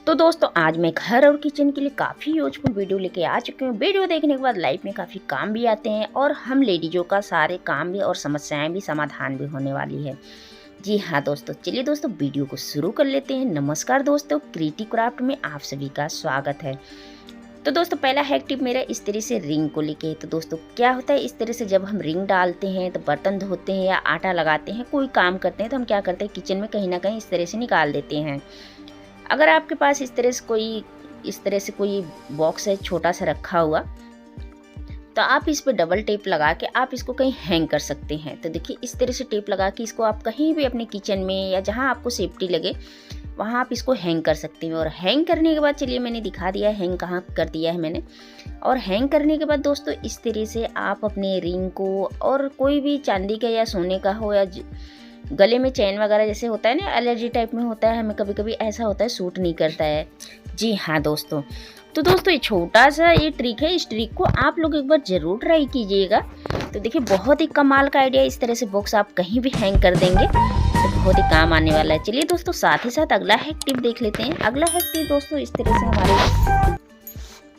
तो दोस्तों आज मैं घर और किचन के लिए काफ़ी यूजफुल वीडियो लेके आ चुकी हूँ। वीडियो देखने के बाद लाइफ में काफ़ी काम भी आते हैं और हम लेडीज़ों का सारे काम भी और समस्याएं भी समाधान भी होने वाली है। जी हाँ दोस्तों, चलिए दोस्तों वीडियो को शुरू कर लेते हैं। नमस्कार दोस्तों, क्रिएटिव क्राफ्ट में आप सभी का स्वागत है। तो दोस्तों पहला हैक टिप मेरा इस तरह से रिंग को लेके है। तो दोस्तों क्या होता है, इस तरह से जब हम रिंग डालते हैं तो बर्तन धोते हैं या आटा लगाते हैं, कोई काम करते हैं, तो हम क्या करते हैं किचन में कहीं ना कहीं इस तरह से निकाल देते हैं। अगर आपके पास इस तरह से कोई बॉक्स है छोटा सा रखा हुआ, तो आप इस पे डबल टेप लगा के आप इसको कहीं हैंग कर सकते हैं। तो देखिए इस तरह से टेप लगा के इसको आप कहीं भी अपने किचन में या जहां आपको सेफ्टी लगे वहां आप इसको हैंग कर सकते हैं। और हैंग करने के बाद चलिए मैंने दिखा दिया है हैंग कहाँ कर दिया है मैंने। और हैंग करने के बाद दोस्तों इस तरह से आप अपने रिंग को और कोई भी चांदी का या सोने का हो या गले में चैन वगैरह जैसे होता है ना, एलर्जी टाइप में होता है, हमें कभी कभी ऐसा होता है सूट नहीं करता है। जी हाँ दोस्तों, तो दोस्तों ये छोटा सा ये ट्रिक है, इस ट्रिक को आप लोग एक बार ज़रूर ट्राई कीजिएगा। तो देखिए बहुत ही कमाल का आइडिया, इस तरह से बॉक्स आप कहीं भी हैंग कर देंगे तो बहुत ही काम आने वाला है। चलिए दोस्तों साथ ही साथ अगला हैक टिप देख लेते हैं। अगला हैक टिप दोस्तों इस तरह से हमारे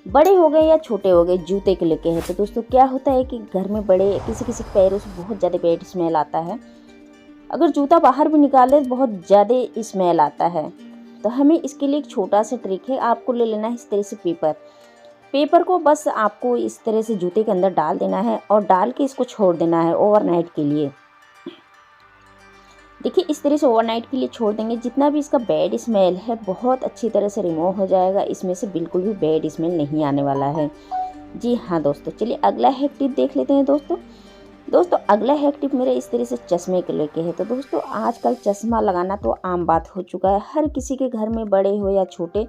बड़े हो गए या छोटे हो गए जूते के लेके है। तो दोस्तों क्या होता है कि घर में बड़े किसी किसी पैरों से बहुत ज़्यादा बैड स्मेल आता है। अगर जूता बाहर भी निकाले तो बहुत ज़्यादा स्मेल आता है। तो हमें इसके लिए एक छोटा सा ट्रिक है, आपको ले लेना है इस तरह से पेपर को बस आपको इस तरह से जूते के अंदर डाल देना है और डाल के इसको छोड़ देना है ओवरनाइट के लिए। देखिए इस तरह से ओवरनाइट के लिए छोड़ देंगे, जितना भी इसका बैड स्मेल है बहुत अच्छी तरह से रिमूव हो जाएगा। इसमें से बिल्कुल भी बैड स्मेल नहीं आने वाला है। जी हाँ दोस्तों, चलिए अगला हैक टिप देख लेते हैं। दोस्तों अगला हैक टिप मेरा इस तरह से चश्मे के लेके है। तो दोस्तों आजकल चश्मा लगाना तो आम बात हो चुका है, हर किसी के घर में बड़े हो या छोटे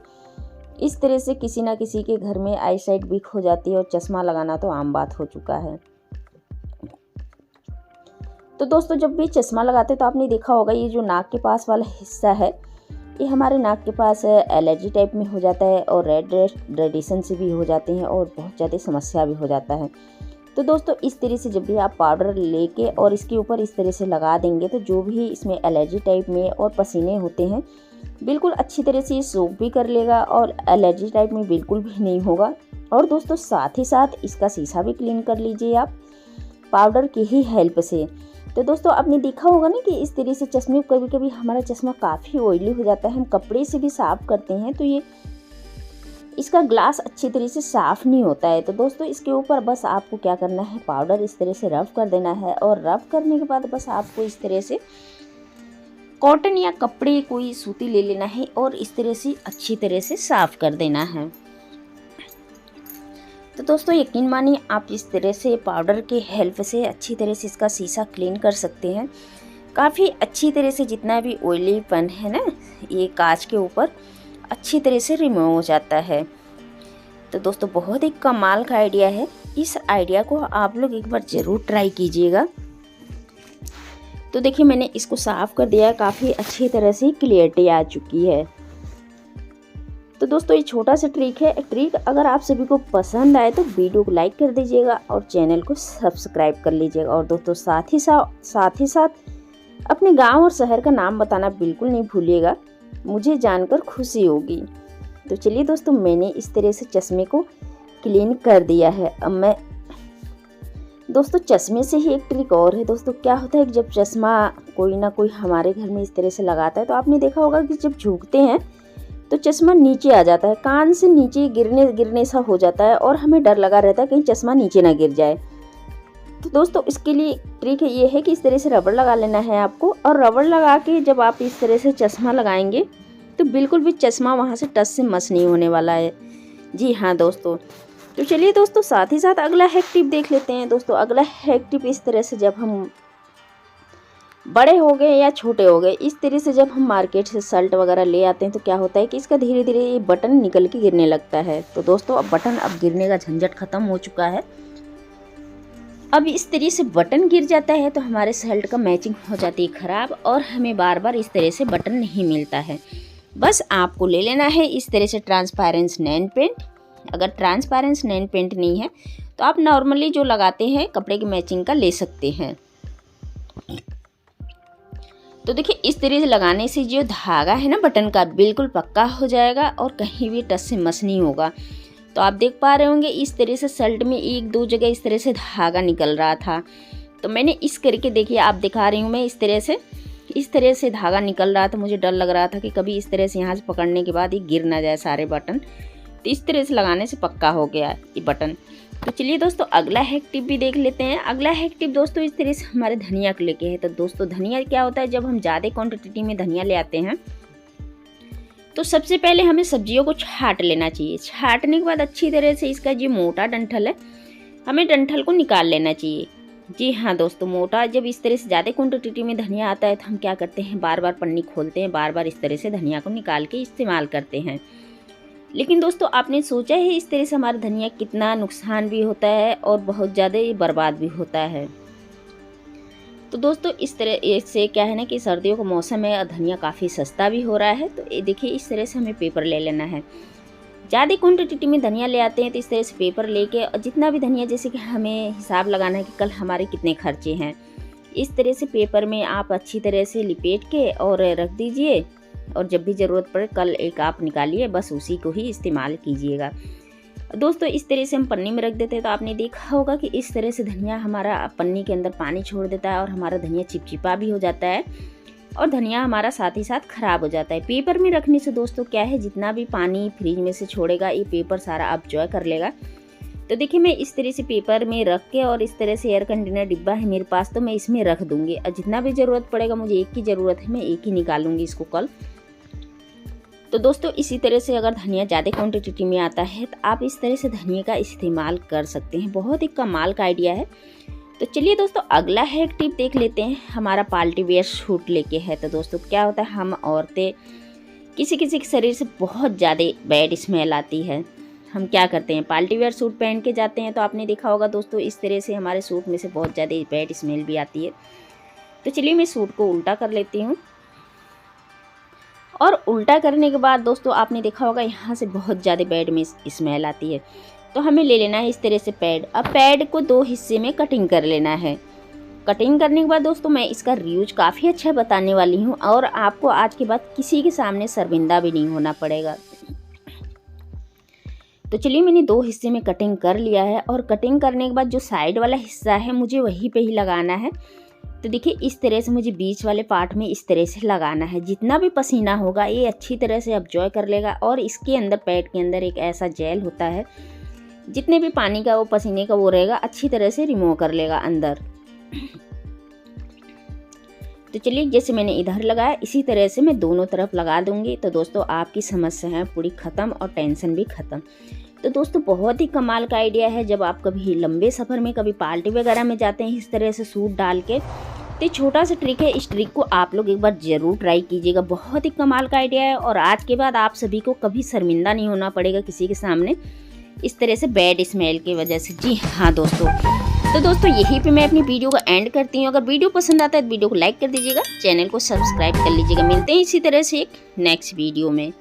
इस तरह से किसी ना किसी के घर में आई साइट वीक हो जाती है और चश्मा लगाना तो आम बात हो चुका है। तो दोस्तों जब भी चश्मा लगाते हैं तो आपने देखा होगा ये जो नाक के पास वाला हिस्सा है, ये हमारे नाक के पास एलर्जी टाइप में हो जाता है और रेडिएशन से भी हो जाते हैं और बहुत ज़्यादा समस्या भी हो जाता है। तो दोस्तों इस तरह से जब भी आप पाउडर लेके और इसके ऊपर इस तरह से लगा देंगे तो जो भी इसमें एलर्जी टाइप में और पसीने होते हैं बिल्कुल अच्छी तरह से ये सोख भी कर लेगा और एलर्जी टाइप में बिल्कुल भी नहीं होगा। और दोस्तों साथ ही साथ इसका शीशा भी क्लीन कर लीजिए आप पाउडर की ही हेल्प से। तो दोस्तों आपने देखा होगा ना कि इस तरह से चश्मे कभी कभी हमारा चश्मा काफ़ी ऑयली हो जाता है, हम कपड़े से भी साफ करते हैं तो ये इसका ग्लास अच्छी तरह से साफ़ नहीं होता है। तो दोस्तों इसके ऊपर बस आपको क्या करना है, पाउडर इस तरह से रब कर देना है और रब करने के बाद बस आपको इस तरह से कॉटन या कपड़े कोई सूती ले लेना है और इस तरह से अच्छी तरह से साफ़ कर देना है। तो दोस्तों यकीन मानिए आप इस तरह से पाउडर के हेल्प से अच्छी तरह से इसका शीशा क्लीन कर सकते हैं। काफ़ी अच्छी तरह से जितना भी ऑयलीपन है ना ये कांच के ऊपर अच्छी तरह से रिमूव हो जाता है। तो दोस्तों बहुत ही कमाल का आइडिया है, इस आइडिया को आप लोग एक बार ज़रूर ट्राई कीजिएगा। तो देखिए मैंने इसको साफ़ कर दिया है, काफ़ी अच्छी तरह से क्लियरिटी आ चुकी है। तो दोस्तों ये छोटा सा ट्रिक है, ट्रिक अगर आप सभी को पसंद आए तो वीडियो को लाइक कर दीजिएगा और चैनल को सब्सक्राइब कर लीजिएगा। और दोस्तों साथ ही साथ अपने गाँव और शहर का नाम बताना बिल्कुल नहीं भूलिएगा, मुझे जानकर खुशी होगी। तो चलिए दोस्तों मैंने इस तरह से चश्मे को क्लीन कर दिया है। अब मैं दोस्तों चश्मे से ही एक ट्रिक और है। दोस्तों क्या होता है कि जब चश्मा कोई ना कोई हमारे घर में इस तरह से लगाता है तो आपने देखा होगा कि जब झुकते हैं तो चश्मा नीचे आ जाता है, कान से नीचे गिरने सा हो जाता है और हमें डर लगा रहता है कहीं चश्मा नीचे ना गिर जाए। तो दोस्तों इसके लिए ट्रिक ये है कि इस तरह से रबड़ लगा लेना है आपको और रबड़ लगा के जब आप इस तरह से चश्मा लगाएंगे तो बिल्कुल भी चश्मा वहाँ से टच से मस नहीं होने वाला है। जी हाँ दोस्तों, तो चलिए दोस्तों साथ ही साथ अगला हैक टिप देख लेते हैं। दोस्तों अगला हैक टिप इस तरह से जब हम बड़े हो गए या छोटे हो गए इस तरह से जब हम मार्केट से शर्ट वगैरह ले आते हैं तो क्या होता है कि इसका धीरे धीरे ये बटन निकल के गिरने लगता है। तो दोस्तों अब बटन अब गिरने का झंझट खत्म हो चुका है। अब इस तरह से बटन गिर जाता है तो हमारे शर्ट का मैचिंग हो जाती है ख़राब और हमें बार बार इस तरह से बटन नहीं मिलता है। बस आपको ले लेना है इस तरह से ट्रांसपेरेंट नेल पेंट। अगर ट्रांसपेरेंट नेल पेंट नहीं है तो आप नॉर्मली जो लगाते हैं कपड़े की मैचिंग का ले सकते हैं। तो देखिए इस तरह से लगाने से जो धागा है ना बटन का बिल्कुल पक्का हो जाएगा और कहीं भी टच से मस नहीं होगा। तो आप देख पा रहे होंगे इस तरह से शर्ट में एक दो जगह इस तरह से धागा निकल रहा था, तो मैंने इस करके देखिए आप दिखा रही हूँ मैं इस तरह से धागा निकल रहा था। मुझे डर लग रहा था कि कभी इस तरह से यहाँ से पकड़ने के बाद ये गिर ना जाए सारे बटन। तो इस तरह से लगाने से पक्का हो गया ये बटन। तो चलिए दोस्तों अगला हैक टिप भी देख लेते हैं। अगला हैक टिप दोस्तों इस तरह से हमारे धनिया को लेके है। तो दोस्तों धनिया क्या होता है, जब हम ज़्यादा क्वांटिटी में धनिया ले आते हैं तो सबसे पहले हमें सब्जियों को छांट लेना चाहिए। छांटने के बाद अच्छी तरह से इसका जो मोटा डंठल है हमें डंठल को निकाल लेना चाहिए। जी हाँ दोस्तों, मोटा जब इस तरह से ज़्यादा क्वांटिटी में धनिया आता है तो हम क्या करते हैं, बार बार पन्नी खोलते हैं, बार बार इस तरह से धनिया को निकाल के इस्तेमाल करते हैं। लेकिन दोस्तों आपने सोचा है इस तरह से हमारा धनिया कितना नुकसान भी होता है और बहुत ज़्यादा ये बर्बाद भी होता है। तो दोस्तों इस तरह से क्या है ना कि सर्दियों का मौसम है और धनिया काफ़ी सस्ता भी हो रहा है। तो ये देखिए इस तरह से हमें पेपर ले लेना है। ज़्यादा क्वांटिटी में धनिया ले आते हैं तो इस तरह से पेपर लेके और जितना भी धनिया, जैसे कि हमें हिसाब लगाना है कि कल हमारे कितने खर्चे हैं, इस तरह से पेपर में आप अच्छी तरह से लिपेट के और रख दीजिए और जब भी ज़रूरत पड़े कल एक आप निकालिए, बस उसी को ही इस्तेमाल कीजिएगा। दोस्तों इस तरह से हम पन्नी में रख देते हैं तो आपने देखा होगा कि इस तरह से धनिया हमारा पन्नी के अंदर पानी छोड़ देता है और हमारा धनिया चिपचिपा भी हो जाता है और धनिया हमारा साथ ही साथ ख़राब हो जाता है। पेपर में रखने से दोस्तों क्या है, जितना भी पानी फ्रिज में से छोड़ेगा ये पेपर सारा अब्जॉर्ब कर लेगा। तो देखिए मैं इस तरह से पेपर में रख के और इस तरह से एयर कंटेनर डिब्बा है मेरे पास, तो मैं इसमें रख दूँगी और जितना भी ज़रूरत पड़ेगा, मुझे एक की ज़रूरत है, मैं एक ही निकालूंगी इसको कल। तो दोस्तों इसी तरह से अगर धनिया ज़्यादा क्वांटिटी में आता है तो आप इस तरह से धनिया का इस्तेमाल कर सकते हैं। बहुत ही कमाल का आइडिया है। तो चलिए दोस्तों अगला हैक टिप देख लेते हैं। हमारा पार्टी वेयर सूट लेके है। तो दोस्तों क्या होता है, हम औरतें किसी किसी के शरीर से बहुत ज़्यादा बैड स्मेल आती है। हम क्या करते हैं, पार्टी वेयर सूट पहन के जाते हैं तो आपने देखा होगा दोस्तों इस तरह से हमारे सूट में से बहुत ज़्यादा बैड स्मेल भी आती है। तो चलिए मैं सूट को उल्टा कर लेती हूँ और उल्टा करने के बाद दोस्तों आपने देखा होगा यहाँ से बहुत ज़्यादा बैड में स्मेल आती है। तो हमें ले लेना है इस तरह से पैड। अब पैड को दो हिस्से में कटिंग कर लेना है। कटिंग करने के बाद दोस्तों मैं इसका रियूज काफ़ी अच्छा बताने वाली हूँ और आपको आज के बाद किसी के सामने शर्मिंदा भी नहीं होना पड़ेगा। तो चलिए मैंने दो हिस्से में कटिंग कर लिया है और कटिंग करने के बाद जो साइड वाला हिस्सा है मुझे वहीं पे ही लगाना है। तो देखिए इस तरह से मुझे बीच वाले पार्ट में इस तरह से लगाना है। जितना भी पसीना होगा ये अच्छी तरह से अब्जॉर्ब कर लेगा और इसके अंदर पैड के अंदर एक ऐसा जेल होता है, जितने भी पानी का वो पसीने का वो रहेगा अच्छी तरह से रिमूव कर लेगा अंदर। तो चलिए जैसे मैंने इधर लगाया इसी तरह से मैं दोनों तरफ लगा दूंगी। तो दोस्तों आपकी समस्याएं पूरी ख़त्म और टेंशन भी ख़त्म। तो दोस्तों बहुत ही कमाल का आइडिया है। जब आप कभी लंबे सफ़र में कभी पार्टी वगैरह में जाते हैं इस तरह से सूट डाल के, तो छोटा सा ट्रिक है, इस ट्रिक को आप लोग एक बार ज़रूर ट्राई कीजिएगा। बहुत ही कमाल का आइडिया है और आज के बाद आप सभी को कभी शर्मिंदा नहीं होना पड़ेगा किसी के सामने इस तरह से बैड स्मेल की वजह से। जी हाँ दोस्तों, तो दोस्तों यहीं पे मैं अपनी वीडियो को एंड करती हूँ। अगर वीडियो पसंद आता है तो वीडियो को लाइक कर दीजिएगा, चैनल को सब्सक्राइब कर लीजिएगा। मिलते हैं इसी तरह से एक नेक्स्ट वीडियो में।